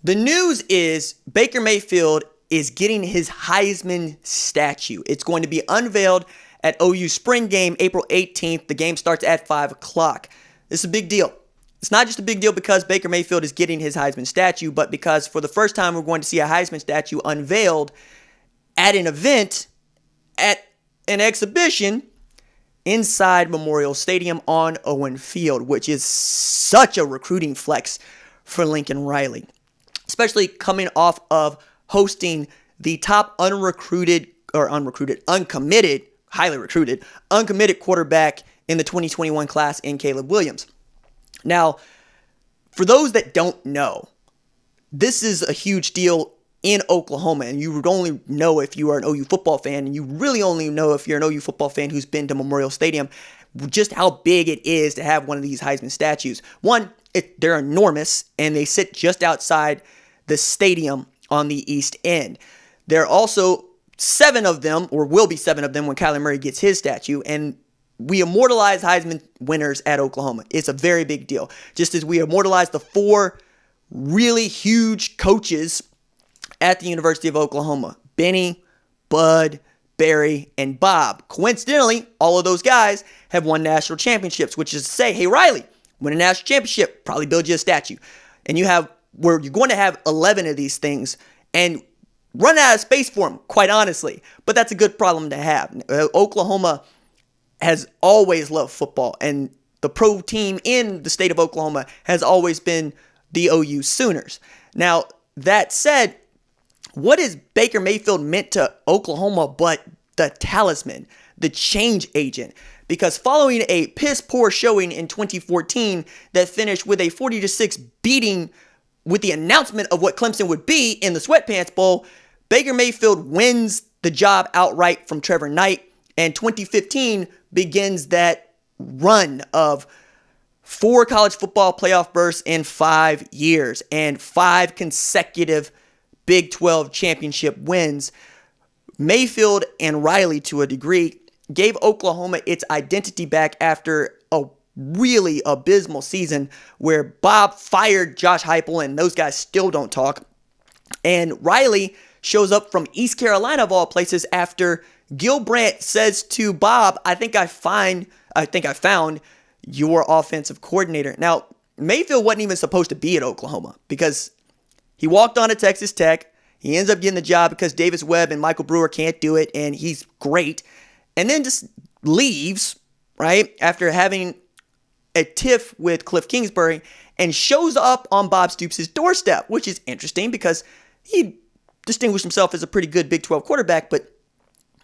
The news is Baker Mayfield is getting his Heisman statue. It's going to be unveiled at OU Spring Game, April 18th. The game starts at 5 o'clock. This is a big deal. It's not just a big deal because Baker Mayfield is getting his Heisman statue, but because for the first time we're going to see a Heisman statue unveiled at an event, at an exhibition inside Memorial Stadium on Owen Field, which is such a recruiting flex for Lincoln Riley, especially coming off of hosting the top uncommitted, highly recruited, uncommitted quarterback in the 2021 class in Caleb Williams. Now, for those that don't know, this is a huge deal in Oklahoma, and you would only know if you are an OU football fan, and you really only know if you're an OU football fan who's been to Memorial Stadium, just how big it is to have one of these Heisman statues. One, they're enormous, and they sit just outside the stadium on the east end. There are also 7 of them, or will be 7 of them when Kyler Murray gets his statue, and we immortalize Heisman winners at Oklahoma. It's a very big deal. Just as we immortalize the 4 really huge coaches at the University of Oklahoma: Benny, Bud, Barry, and Bob. Coincidentally, all of those guys have won national championships, which is to say, hey, Riley, win a national championship, probably build you a statue. And you're going to have 11 of these things and run out of space for them, quite honestly. But that's a good problem to have. Oklahoma has always loved football, and the pro team in the state of Oklahoma has always been the OU Sooners. Now, that said, what is Baker Mayfield meant to Oklahoma but the talisman, the change agent? Because following a piss-poor showing in 2014 that finished with a 40-6 beating with the announcement of what Clemson would be in the Sweatpants Bowl, Baker Mayfield wins the job outright from Trevor Knight, and 2015 begins that run of 4 college football playoff berths in 5 years and 5 consecutive Big 12 championship wins. Mayfield and Riley, to a degree, gave Oklahoma its identity back after a really abysmal season where Bob fired Josh Heupel and those guys still don't talk. And Riley shows up from East Carolina, of all places, after Gil Brandt says to Bob, I think I found your offensive coordinator. Now, Mayfield wasn't even supposed to be at Oklahoma because he walked on to Texas Tech. He ends up getting the job because Davis Webb and Michael Brewer can't do it, and he's great. And then just leaves, right, after having a tiff with Cliff Kingsbury, and shows up on Bob Stoops' doorstep, which is interesting because he distinguished himself as a pretty good Big 12 quarterback, but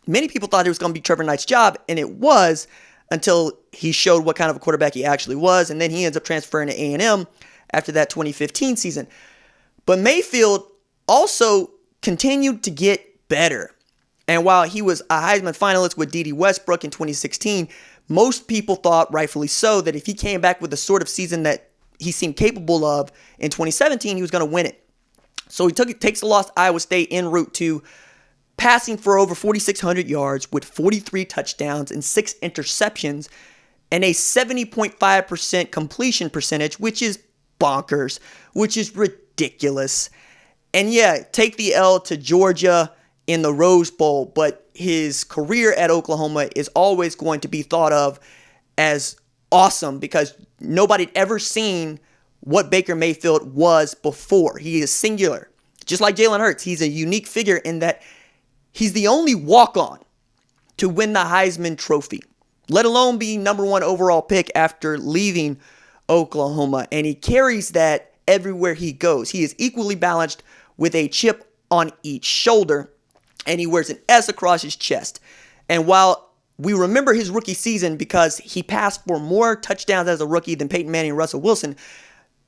many people thought it was going to be Trevor Knight's job, and it was until he showed what kind of a quarterback he actually was, and then he ends up transferring to A&M after that 2015 season. But Mayfield also continued to get better. And while he was a Heisman finalist with D.D. Westbrook in 2016, most people thought, rightfully so, that if he came back with the sort of season that he seemed capable of in 2017, he was going to win it. So he takes the loss to Iowa State en route to passing for over 4,600 yards with 43 touchdowns and 6 interceptions and a 70.5% completion percentage, which is bonkers, which is ridiculous. And yeah, take the L to Georgia in the Rose Bowl, but his career at Oklahoma is always going to be thought of as awesome because nobody had ever seen what Baker Mayfield was before. He is singular. Just like Jalen Hurts, he's a unique figure in that he's the only walk-on to win the Heisman Trophy, let alone be number 1 overall pick after leaving Oklahoma. And he carries that everywhere he goes. He is equally balanced with a chip on each shoulder, and he wears an S across his chest. And while we remember his rookie season because he passed for more touchdowns as a rookie than Peyton Manning and Russell Wilson,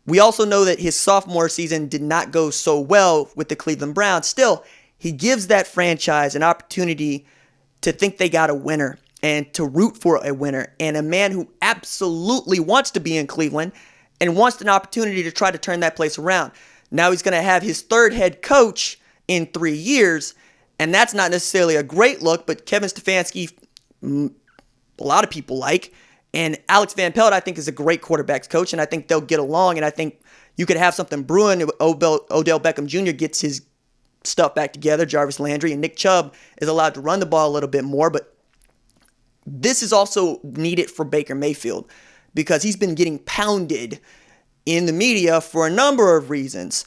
we also know that his sophomore season did not go so well with the Cleveland Browns. Still, he gives that franchise an opportunity to think they got a winner and to root for a winner, and a man who absolutely wants to be in Cleveland and wants an opportunity to try to turn that place around. Now he's going to have his 3rd head coach in 3 years, and that's not necessarily a great look, but Kevin Stefanski, a lot of people like, and Alex Van Pelt, I think, is a great quarterbacks coach, and I think they'll get along, and I think you could have something brewing. Odell Beckham Jr. gets his stuff back together, Jarvis Landry, and Nick Chubb is allowed to run the ball a little bit more. But this is also needed for Baker Mayfield because he's been getting pounded in the media for a number of reasons,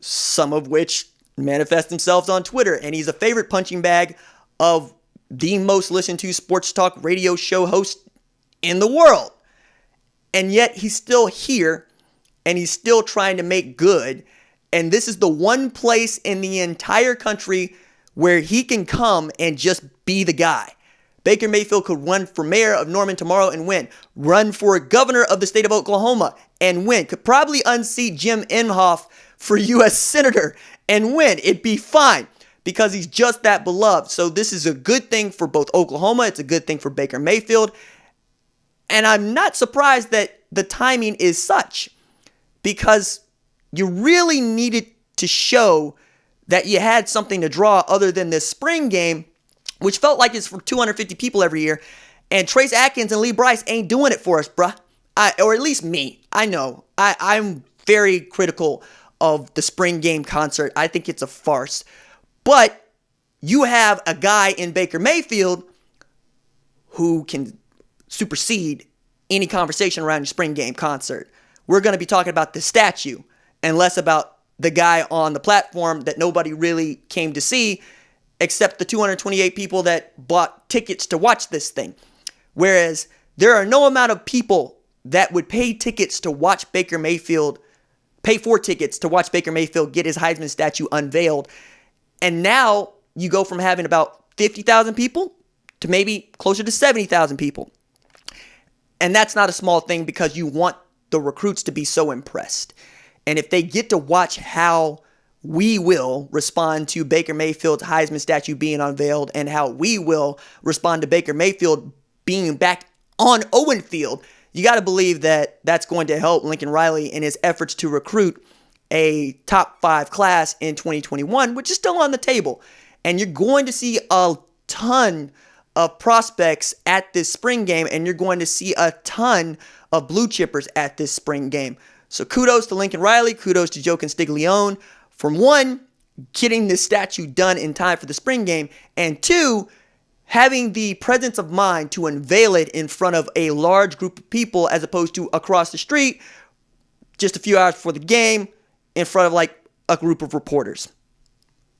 some of which manifest themselves on Twitter. And he's a favorite punching bag of the most listened to sports talk radio show host in the world. And yet he's still here and he's still trying to make good. And this is the one place in the entire country where he can come and just be the guy. Baker Mayfield could run for mayor of Norman tomorrow and win. Run for governor of the state of Oklahoma and win. Could probably unseat Jim Inhofe for U.S. senator and win. It'd be fine because he's just that beloved. So this is a good thing for both Oklahoma. It's a good thing for Baker Mayfield. And I'm not surprised that the timing is such because you really needed to show that you had something to draw other than this spring game, which felt like it's for 250 people every year. And Trace Atkins and Lee Bryce ain't doing it for us, bruh. Or at least me. I know. I'm very critical of the spring game concert. I think it's a farce. But you have a guy in Baker Mayfield who can supersede any conversation around your spring game concert. We're going to be talking about the statue and less about the guy on the platform that nobody really came to see except the 228 people that bought tickets to watch this thing. Whereas there are no amount of people that would pay tickets to watch Baker Mayfield, pay for tickets to watch Baker Mayfield get his Heisman statue unveiled. And now you go from having about 50,000 people to maybe closer to 70,000 people. And that's not a small thing because you want the recruits to be so impressed. And if they get to watch how we will respond to Baker Mayfield's Heisman statue being unveiled and how we will respond to Baker Mayfield being back on Owen Field, you got to believe that that's going to help Lincoln Riley in his efforts to recruit a top 5 class in 2021, which is still on the table. And you're going to see a ton of prospects at this spring game, and you're going to see a ton of blue chippers at this spring game. So kudos to Lincoln Riley, kudos to Joe Constiglione for one, getting this statue done in time for the spring game, and two, having the presence of mind to unveil it in front of a large group of people as opposed to across the street just a few hours before the game in front of like a group of reporters.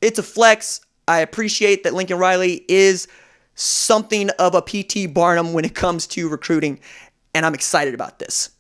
It's a flex. I appreciate that Lincoln Riley is something of a P.T. Barnum when it comes to recruiting, and I'm excited about this.